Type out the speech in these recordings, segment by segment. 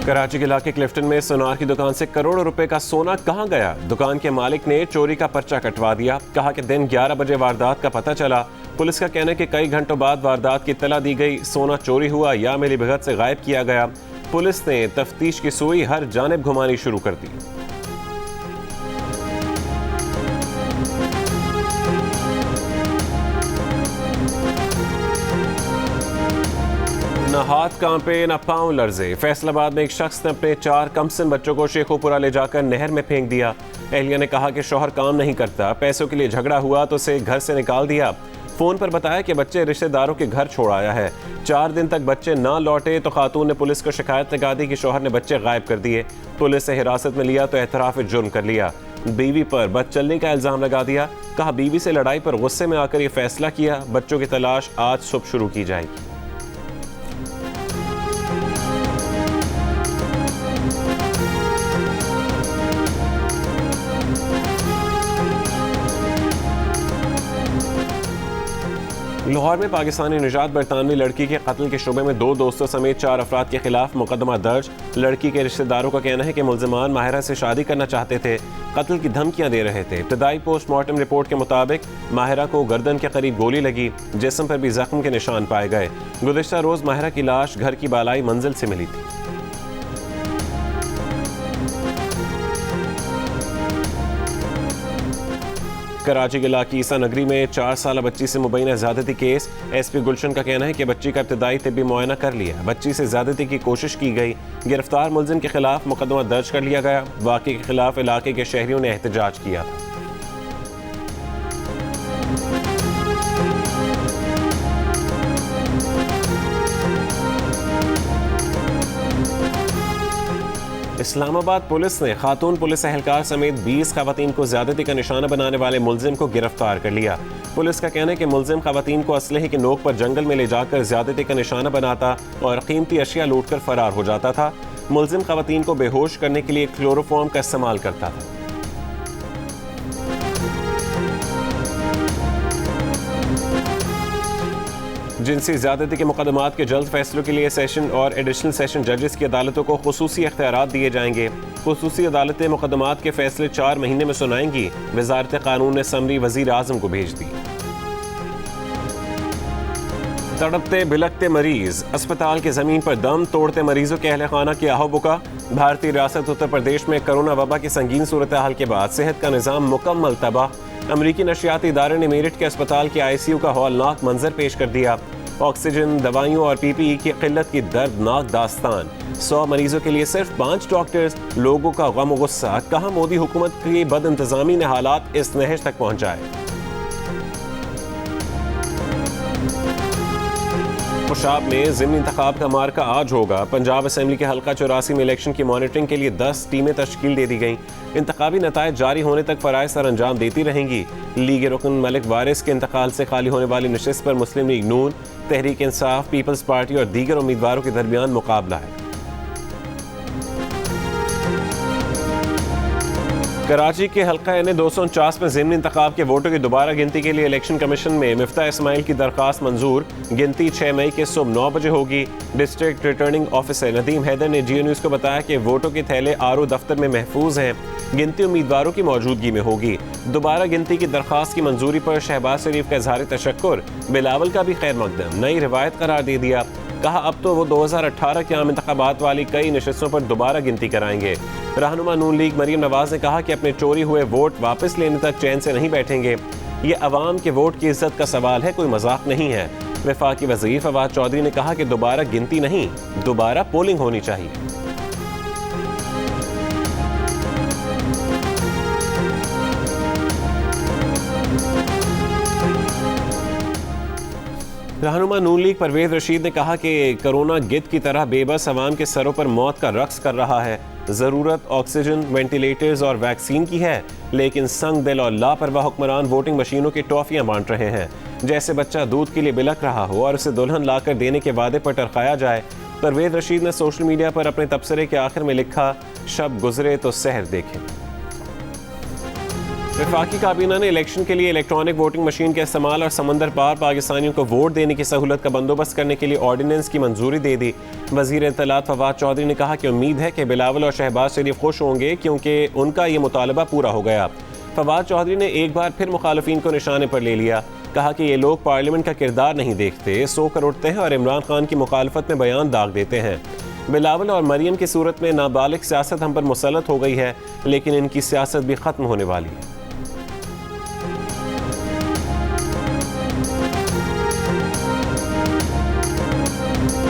कराची के इलाके क्लिफ्टन में सोनार की दुकान से करोड़ों रुपए का सोना कहां गया? दुकान के मालिक ने चोरी का पर्चा कटवा दिया। कहा कि दिन 11 बजे वारदात का पता चला। पुलिस का कहना है कि कई घंटों बाद वारदात की इत्तला दी गई। सोना चोरी हुआ या मिलीभगत से गायब किया गया। पुलिस ने तफ्तीश की सुई हर जानिब घुमानी शुरू कर दी। न हाथ कांपे न पांव लर्जे। फैसलाबाद में एक शख्स ने अपने 4 कमसिन बच्चों को शेखोपुरा ले जाकर नहर में फेंक दिया। एहलिया ने कहा कि शौहर काम नहीं करता, पैसों के लिए झगड़ा हुआ तो उसे घर से निकाल दिया। फोन पर बताया कि बच्चे रिश्तेदारों के घर छोड़ आया है। 4 दिन तक बच्चे ना लौटे तो खातून ने पुलिस को शिकायत लगा दी कि शौहर ने बच्चे गायब कर दिए। पुलिस से हिरासत में लिया तो एतराफ जुर्म कर लिया। बीवी पर बदचलनी का इल्जाम लगा दिया। कहा बीवी से लड़ाई पर गुस्से में आकर ये फैसला किया। बच्चों की तलाश आज सुबह शुरू की जाएगी। लाहौर में पाकिस्तानी निजात बरतानवी लड़की के कत्ल के शुबे में 2 दोस्तों समेत 4 अफराद के खिलाफ मुकदमा दर्ज। लड़की के रिश्तेदारों का कहना है कि मुल्जिमान माहिरा से शादी करना चाहते थे, कत्ल की धमकियां दे रहे थे। इब्तदाई पोस्टमार्टम रिपोर्ट के मुताबिक माहिरा को गर्दन के करीब गोली लगी, जिस्म पर भी जख्म के निशान पाए गए। गुज़िश्ता रोज माहिरा की लाश घर की बालाई मंजिल से मिली थी। कराची के इलाके ईसा नगरी में 4 साल बच्ची से मुबैना ज़्यादती केस। SP गुलशन का कहना है कि बच्ची का इब्तदाई तिब्बी मुआयना कर लिया, बच्ची से ज़्यादती की कोशिश की गई। गिरफ्तार मुलजिम के खिलाफ मुकदमा दर्ज कर लिया गया। वाक़े के खिलाफ इलाके के शहरियों ने एहतजाज किया। इस्लामाबाद पुलिस ने खातून पुलिस एहलकार समेत 20 खवातीन को ज्यादती का निशाना बनाने वाले मुलजिम को गिरफ्तार कर लिया। पुलिस का कहना है कि मुलजिम खवातीन को असलहे की नोक पर जंगल में ले जाकर ज्यादती का निशाना बनाता और कीमती अशिया लूटकर फरार हो जाता था। मुलजिम खवातीन को बेहोश करने के लिए क्लोरोफॉर्म का इस्तेमाल करता था। जिनसी ज्यादती के मुकदमात के जल्द फैसलों के लिए सेशन और एडिशनल सेशन जजेस की अदालतों को खुसूसी इख्तियारात दिए जाएंगे। खुसूसी अदालतें मुकदमात के फैसले 4 महीने में सुनाएंगी। वजारत कानून ने समरी वजीर आजम को भेज दी। तड़पते भिलकते मरीज, अस्पताल की जमीन पर दम तोड़ते मरीजों के अहले खाना की आहो बुका। भारतीय रियासत उत्तर प्रदेश में कोरोना वबा की संगीन सूरत हाल के बाद सेहत का निज़ाम मुकम्मल तबाह। अमरीकी नशियाती इदारे ने मेरठ के अस्पताल के ICU का हौलनाक मंजर पेश कर दिया। ऑक्सीजन, दवाइयों और PPE की किल्लत की दर्दनाक दास्तान। 100 मरीजों के लिए सिर्फ 5 डॉक्टर्स। लोगों का गम और गुस्सा। कहाँ मोदी हुकूमत की बदइंतजामी ने हालात इस नहज तक पहुंचाए। खुशाब में ज़िमनी इंतखाब का मार्का आज होगा। पंजाब असेंबली के हल्का 84 में इलेक्शन की मॉनिटरिंग के लिए 10 टीमें तश्कील दे दी गई। इंतखाबी नतायज जारी होने तक फ़राइज़ सर अंजाम देती रहेंगी। लीग रुकन मलिक वारिस के इंतकाल से खाली होने वाली नशिस्त पर मुस्लिम लीग नून, तहरीक इंसाफ, पीपल्स पार्टी और दीगर उम्मीदवारों के दरमियान मुकाबला है। कराची के हल्का N 249 में ज़िमनी इंतखाब के वोटों की दोबारा गिनती के लिए इलेक्शन कमीशन में मिफ्ता इस्माइल की दरख्वास्त मंजूर। गिनती 6 मई के सुबह 9 बजे होगी। District returning officer Nadeem Haider ने GO न्यूज़ को बताया कि वोटों के थैले RO दफ्तर में महफूज हैं। गिनती उम्मीदवारों की मौजूदगी में होगी। दोबारा गिनती की दरख्वास्त की मंजूरी पर शहबाज शरीफ का इज़हार तशक्कुर। बिलावल का भी खैर मकदम नई रिवायत करार दे दिया। कहा अब तो वो 2018 के आम इंतखाबात वाली कई नशिस्तों पर दोबारा गिनती कराएंगे। रहनुमा नून लीग मरीम नवाज ने कहा कि अपने चोरी हुए वोट वापस लेने तक चैन से नहीं बैठेंगे। ये अवाम के वोट की इज्जत का सवाल है, कोई मजाक नहीं है। वफाकी वज़ीर फवाद चौधरी ने कहा कि दोबारा गिनती नहीं, दोबारा पोलिंग होनी चाहिए। रहनुमा नून लीग परवेज रशीद ने कहा कि कोरोना गिद्ध की तरह बेबस अवाम के सरों पर मौत का रक्स कर रहा है। ज़रूरत ऑक्सीजन, वेंटिलेटर्स और वैक्सीन की है, लेकिन संग दिल और लापरवाह हुक्मरान वोटिंग मशीनों की टॉफियां बांट रहे हैं। जैसे बच्चा दूध के लिए बिलख रहा हो और उसे दुल्हन लाकर देने के वादे पर टरकाया जाए। परवेज रशीद ने सोशल मीडिया पर अपने तबसरे के आखिर में लिखा, शब गुजरे तो सहर देखें। वफाकी काबीना ने इलेक्शन के लिए इलेक्ट्रॉनिक वोटिंग मशीन के इस्तेमाल और समंदर पार पाकिस्तानियों को वोट देने की सहूलत का बंदोबस्त करने के लिए ऑर्डिनेंस की मंजूरी दे दी। वजीर इत्तलात फवाद चौधरी ने कहा कि उम्मीद है कि बिलावल और शहबाज शरीफ खुश होंगे क्योंकि उनका ये मुतालबा पूरा हो गया। फवाद चौधरी ने एक बार फिर मुखालफिन को निशाने पर ले लिया। कहा कि ये लोग पार्लियामेंट का किरदार नहीं देखते, सो कर उठते हैं और इमरान खान की मुखालफत में बयान दाग देते हैं। बिलावल और मरियम की सूरत में नाबालिग सियासत हम पर मुसल्लत हो गई है, लेकिन इनकी सियासत भी ख़त्म होने वाली है।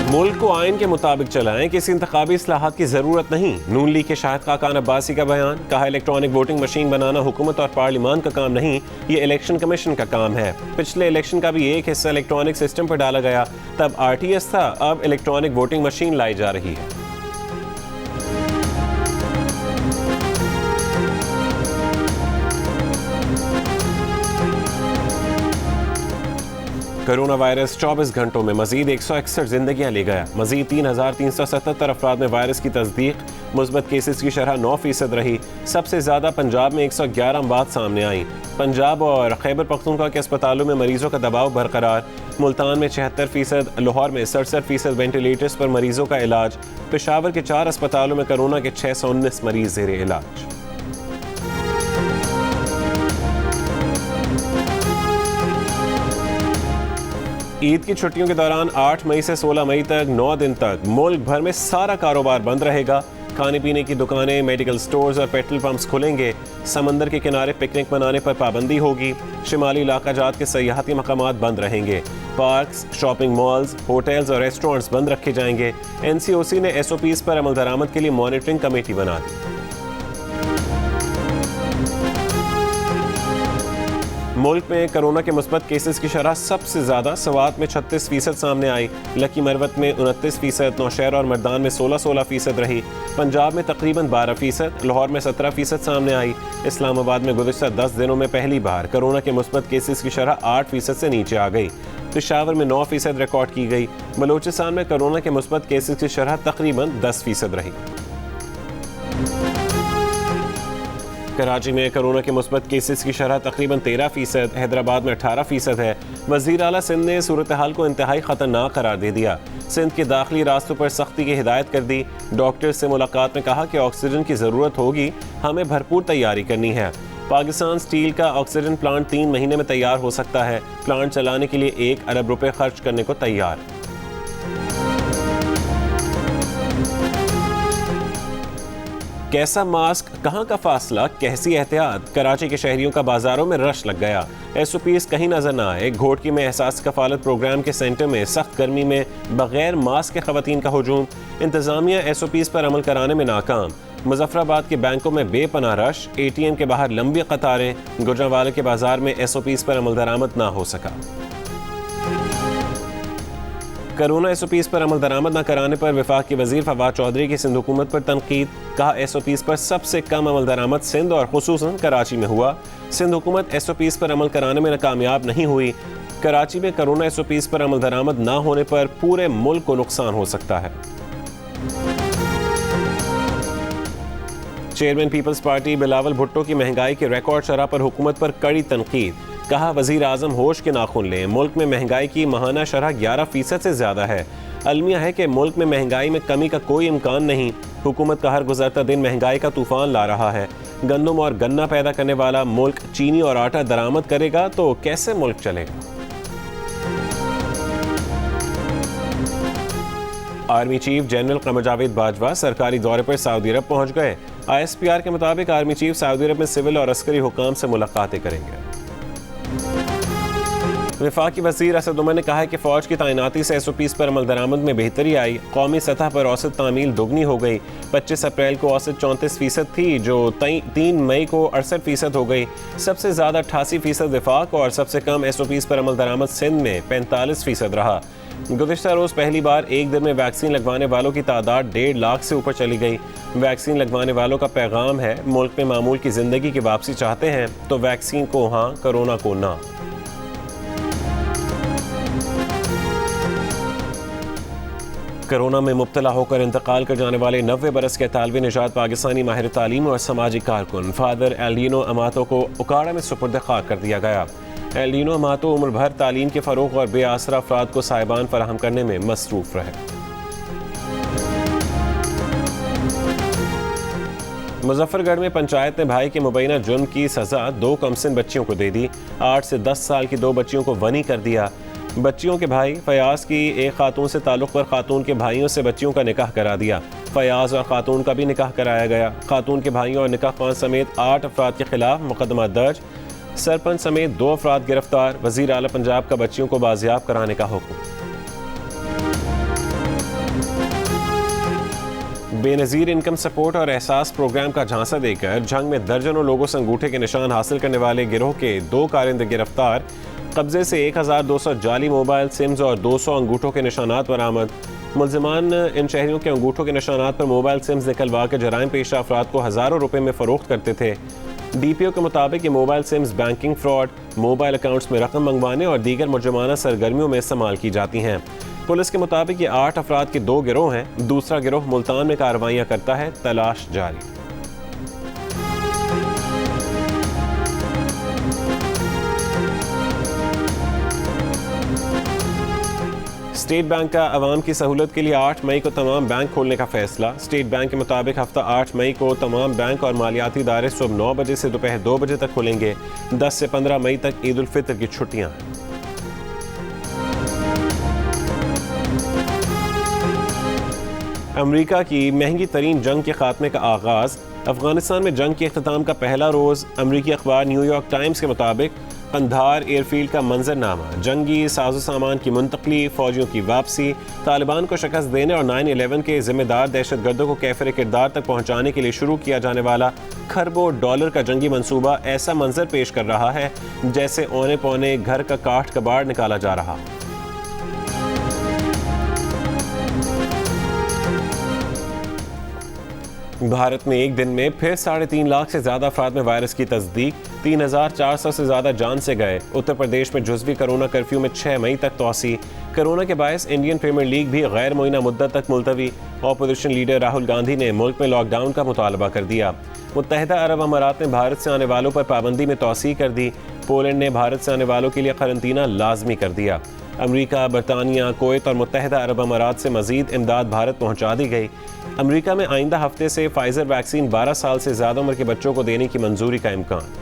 मुल्क को आइन के मुताबिक चलाएं, किसी इंतखाबी इस्लाहात की ज़रूरत नहीं। नून लीग के शाहिद खाकान अब्बासी का बयान। कहा इलेक्ट्रॉनिक वोटिंग मशीन बनाना हुकूमत और पार्लियामान का काम नहीं, ये इलेक्शन कमीशन का काम है। पिछले इलेक्शन का भी एक हिस्सा इलेक्ट्रॉनिक सिस्टम पर डाला गया, तब RTS था, अब इलेक्ट्रॉनिक वोटिंग मशीन लाई जा रही है। कोरोना वायरस 24 घंटों में मजीद 161 जिंदगियां ले गया। मजीद 3,377 अफराद में वायरस की तस्दीक। मुस्बत केसेस की शरह 9% रही। सबसे ज़्यादा पंजाब में 111 अमवात सामने आई। पंजाब और खैबर पख्तूनख्वा के अस्पतालों में मरीजों का दबाव बरकरार। मुल्तान में 76%, लाहौर में 67% वेंटिलेटर्स पर मरीजों का इलाज। पेशावर के 4 अस्पतालों में कोरोना के 619 मरीज ज़ेरे इलाज। ईद की छुट्टियों के दौरान 8 मई से 16 मई तक 9 दिन तक मुल्क भर में सारा कारोबार बंद रहेगा। खाने पीने की दुकानें, मेडिकल स्टोर्स और पेट्रोल पंप्स खुलेंगे। समंदर के किनारे पिकनिक मनाने पर पाबंदी होगी। शिमाली इलाका जात के सयाहती मकामात बंद रहेंगे। पार्क्स, शॉपिंग मॉल्स, होटल्स और रेस्टोरेंट्स बंद रखे जाएंगे। NCOC ने SOPs पर अमल दरामद के लिए मॉनिटरिंग कमेटी बना दी। मुल्क में कोरोना के मुस्बत केसेस की शरह सबसे ज़्यादा सवात में 36% सामने आई। लकी मरवत में 29%, नौशहर और मर्दान में 16% रही। पंजाब में तकरीबन 12%, लाहौर में 17% सामने आई। इस्लामाबाद में गुज़िश्ता 10 दिनों में पहली बार कोरोना के मुस्बत केसेस की शरह 8% से नीचे आ गई। पेशावर में 9% रिकॉर्ड की गई। बलोचिस्तान में कोरोना के मुस्बत केसेस की शरह तकरीबन 10% रही। कराची में कोरोना के मुस्बत केसेस की शरह तकरीबन 13%, हैदराबाद में 18% है। वज़ीर आला सिंध ने सूरत हाल को इंतहाई ख़तरनाक करार दे दिया। सिंध के दाखिली रास्तों पर सख्ती की हिदायत कर दी। डॉक्टर से मुलाकात में कहा कि ऑक्सीजन की ज़रूरत होगी, हमें भरपूर तैयारी करनी है। पाकिस्तान स्टील का ऑक्सीजन प्लांट 3 महीने में तैयार हो सकता है। प्लांट चलाने के लिए 1 अरब रुपए खर्च करने को तैयार। कैसा मास्क, कहां का फासला, कैसी एहतियात। कराची के शहरियों का बाजारों में रश लग गया। SOPs कहीं नजर न आए। घोटकी में एहसास कफालत प्रोग्राम के सेंटर में सख्त गर्मी में बगैर मास्क के खवातीन का हुजूम। इंतजामिया SOPs पर अमल कराने में नाकाम। मुजफ्फराबाद के बैंकों में बेपनाह रश। ATM के बाहर लंबी कतारें। गुजरांवाले के बाजार में SOPs पर अमल दरामद ना हो सका। कोरोना SOPs पर अमल दरामद न कराने पर वफाक के वजीर फवाद चौधरी की सिंध हुकूमत पर तनकीद। कहा SOPs पर सबसे कम अमल दरामद सिंध और खुसूसन कराची में हुआ। सिंध हुकूमत SOPs पर अमल कराने में नाकामयाब नहीं हुई। कराची में कोरोना SOPs पर अमल दरामद न होने पर पूरे मुल्क को नुकसान हो सकता है। चेयरमैन पीपल्स पार्टी बिलावल भुट्टो की महंगाई के रिकॉर्ड शरह पर हुकूमत पर कड़ी तनकीद। कहा वजीर आजम होश के नाखून लें। मुल्क में महंगाई की माहाना शरह 11% से ज़्यादा है। अलमिया है कि मुल्क में महंगाई में कमी का कोई इम्कान नहीं। हुकूमत का हर गुजरता दिन महंगाई का तूफान ला रहा है। गंदम और गन्ना पैदा करने वाला मुल्क चीनी और आटा दरामद करेगा तो कैसे मुल्क चलेगा। Army chief general Qamar Javed Bajwa सरकारी दौरे पर सऊदी अरब पहुंच गए। ISPR के मुताबिक आर्मी चीफ सऊदी अरब में सिविल और अस्करी हुकाम से मुलाकातें करेंगे। वफाकी वज़ीर असद उमर ने कहा है कि फ़ौज की तैनाती से SOPs पर अमल दरामद में बेहतरी आई। कौमी सतह पर औसत तामील दोगुनी हो गई। 25 अप्रैल को औसत 34% थी, जो 3 मई को 68% हो गई। सबसे ज़्यादा 88% वफाक और सबसे कम SOPs पर अमल दरामद सिंध में 45% रहा। गुज़िश्ता रोज़ पहली बार एक दिन में वैक्सीन लगवाने वालों की तादाद 1.5 लाख से ऊपर चली गई। वैक्सीन लगवाने वालों का पैगाम है, मुल्क में मामूल की ज़िंदगी की वापसी चाहते हैं तो वैक्सीन को हाँ, कोरोना को ना। कोरोना में मुब्तला होकर इंतकाल कर जाने वाले 90 बरस के तालिब निजात पाकिस्तानी माहिर तालीम और समाजी कारकुन फादर एल्डिनो अमातो को उकाड़ा में सुपुर्द खाक कर दिया गया। एल्डिनो अमातो उम्र भर तालीम के फ़रोग़ और बेआसरा अफराद को साहिबान फराहम करने में मसरूफ़ रहे। मुजफ्फरगढ़ में पंचायत ने भाई के मुबैना जुर्म की सज़ा 2 कमसिन बच्चियों को दे दी। 8 से 10 साल की 2 बच्चियों को वनी कर दिया। बच्चियों के भाई फयाज की एक खातून से ताल्लुक़ पर खातून के भाइयों से बच्चियों का निकाह करा दिया। फयाज और खातून का भी निकाह कराया गया। खातून के भाइयों और निकाह खान समेत 8 अफराद के खिलाफ मुकदमा दर्ज। सरपंच समेत 2 अफराद गिरफ्तार। वज़ीर आला पंजाब का बच्चियों को बाजियाब कराने का हुक्म। बेनज़ीर इनकम सपोर्ट और एहसास प्रोग्राम का झांसा देकर जंग में दर्जनों लोगों से अंगूठे के निशान हासिल करने वाले गिरोह के 2 कारिंदे गिरफ्तार। कब्जे से 1200 जाली मोबाइल सिम्स और 200 अंगूठों के निशानात बरामद। मुल्ज़िमान इन शहरियों के अंगूठों के निशानात पर मोबाइल सिम्स निकलवा के जराइम पेशा अफराद को हज़ारों रुपए में फ़रोख्त करते थे। DPO के मुताबिक ये mobile sims banking fraud, mobile accounts में रकम मंगवाने और दीगर मुजरमाना सरगर्मियों में इस्तेमाल की जाती हैं। पुलिस के मुताबिक ये 8 अफराद के 2 गिरोह हैं। दूसरा गिरोह मुल्तान में कार्रवाइयाँ करता है। तलाश जारी। स्टेट बैंक का अवाम की सहूलत के लिए 8 मई को तमाम बैंक खोलने का फैसला। स्टेट बैंक के मुताबिक हफ्ता 8 मई को तमाम बैंक और मालियाती इदारे सुबह 9 बजे से दोपहर 2 बजे तक खुलेंगे। 10 से 15 मई तक ईद उल फितर की छुट्टियां हैं। अमेरिका की महंगी तरीन जंग के खात्मे का आगाज़। अफगानिस्तान में जंग के अख्ताम का पहला रोज़। अमरीकी अखबार न्यूयॉर्क टाइम्स के मुताबिक कंधार एयरफील्ड का मंजरनामा, जंगी साजो सामान की मुंतकली, फौजियों की वापसी, तालिबान को शिकस्त देने और 9/11 के जिम्मेदार दहशतगर्दों को कैफर किरदार तक पहुंचाने के लिए शुरू किया जाने वाला खरबों डॉलर का जंगी मंसूबा ऐसा मंजर पेश कर रहा है जैसे औने पौने घर का काठ कबाड़ निकाला जा रहा। भारत में एक दिन में फिर 3.5 लाख से ज्यादा अफराद में वायरस की तस्दीक। 3,400 से ज्यादा जान से गए। उत्तर प्रदेश में जुज़वी कोरोना कर्फ्यू में 6 मई तक तोसी। कोरोना के बायस इंडियन प्रीमियर लीग भी गैर मुइना मुद्दत तक मुलतवी। ऑपोजिशन लीडर राहुल गांधी ने मुल्क में लॉकडाउन का मुतालबा कर दिया। मुत्तहिदा अरब अमारात ने भारत से आने वालों पर पाबंदी में तोसी कर दी। पोलैंड ने भारत से आने वालों के लिए करंतना लाजमी कर दिया। अमेरिका, बरतानिया, कुवैत और मुत्तहिदा अरब अमारात से मजीद इमदाद भारत पहुंचा दी गई। अमेरिका में आइंदा हफ्ते से फाइजर वैक्सीन 12 साल से ज्यादा उम्र के बच्चों को देने की मंजूरी का इम्कान।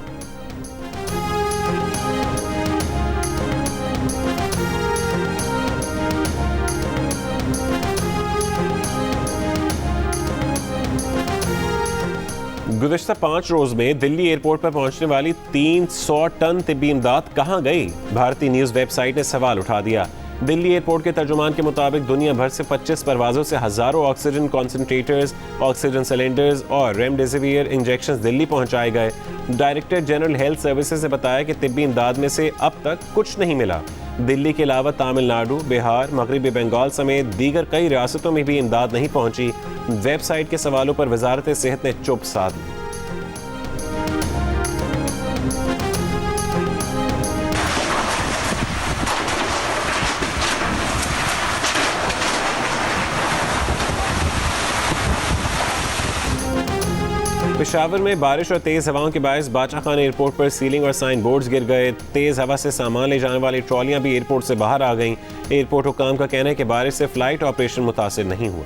गुज़श्ता 5 रोज में दिल्ली एयरपोर्ट पर पहुंचने वाली 300 टन तिब्बी इमदाद कहां गई? भारतीय न्यूज वेबसाइट ने सवाल उठा दिया। दिल्ली एयरपोर्ट के तर्जुमान के मुताबिक दुनिया भर से 25 परवाजों से हजारों ऑक्सीजन कॉन्सेंट्रेटर्स, ऑक्सीजन सिलेंडर्स और रेमडेसिविर इंजेक्शन दिल्ली पहुंचाए गए। डायरेक्टर जनरल हेल्थ सर्विसेज ने बताया कि तिब्बी इमदाद में से अब तक कुछ नहीं मिला। दिल्ली के अलावा तमिलनाडु, बिहार, मगरबी बंगाल समेत दीगर कई रियासतों में भी इमदाद नहीं पहुंची। वेबसाइट के सवालों पर वजारत सेहत ने चुप साध ली। पेशावर में बारिश और तेज हवाओं के बायस बादशाह खान एयरपोर्ट पर सीलिंग और साइन बोर्ड्स गिर गए। तेज हवा से सामान ले जाने वाली ट्रॉलियां भी एयरपोर्ट से बाहर आ गईं। एयरपोर्ट हुकाम का कहना है कि बारिश से फ्लाइट ऑपरेशन मुतासिर नहीं हुआ।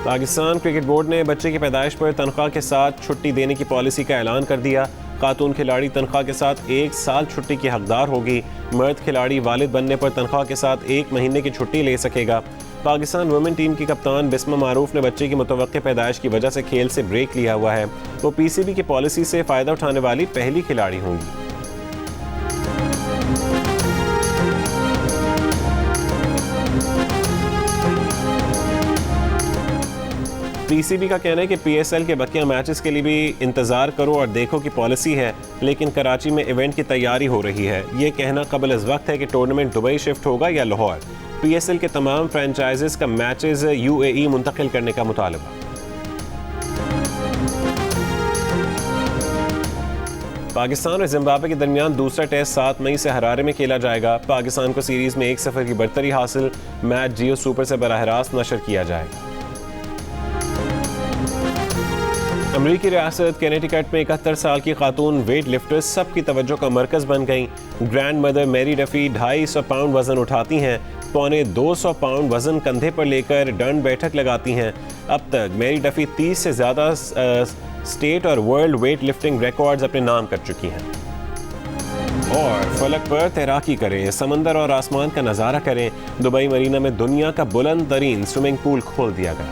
पाकिस्तान क्रिकेट बोर्ड ने बच्चे की पैदाइश पर तनख्वाह के साथ छुट्टी देने की पॉलिसी का ऐलान कर दिया। खातून खिलाड़ी तनख्वाह के साथ 1 साल छुट्टी की हकदार होगी। मर्द खिलाड़ी वालिद बनने पर तनख्वाह के साथ 1 महीने की छुट्टी ले सकेगा। पाकिस्तान वुमेन टीम की कप्तान बिस्मा मारूफ ने बच्चे की मुतवक्के पैदाइश की वजह से खेल से ब्रेक लिया हुआ है। वो PCB की पॉलिसी से फ़ायदा उठाने वाली पहली खिलाड़ी होंगी। PCB का कहना है कि PSL के बकिया मैचेस के लिए भी इंतज़ार करो और देखो की पॉलिसी है, लेकिन कराची में इवेंट की तैयारी हो रही है। ये कहना कबल इस वक्त है कि टूर्नामेंट दुबई शिफ्ट होगा या लाहौर। PSL के तमाम फ्रेंचाइजेस का मैचेस UAE मुंतकिल करने का मुतालबा। पाकिस्तान और जिम्बाब्वे के दरमियान दूसरा टेस्ट 7 मई से हरारे में खेला जाएगा। पाकिस्तान को सीरीज में 1-0 की बरतरी हासिल। मैच जियो सुपर से बराह रास्त नशर किया जाएगा। अमरीकी रियासत कैनेटिकट में 71 साल की खातून वेट लिफ्टर्स सबकी तवज्जो का मरकज बन गई। Grandmother Mary Duffy 250 pound वजन उठाती हैं, 250 पाउंड वजन कंधे पर लेकर दंड बैठक लगाती हैं। अब तक मैरी डफी 30 से ज़्यादा स्टेट और वर्ल्ड वेट लिफ्टिंग रिकॉर्ड्स अपने नाम कर चुकी हैं। और फलक पर तैराकी करें, समंदर और आसमान का नज़ारा करें। दुबई मरीना में दुनिया का बुलंद तरीन स्विमिंग पूल खोल दिया गया।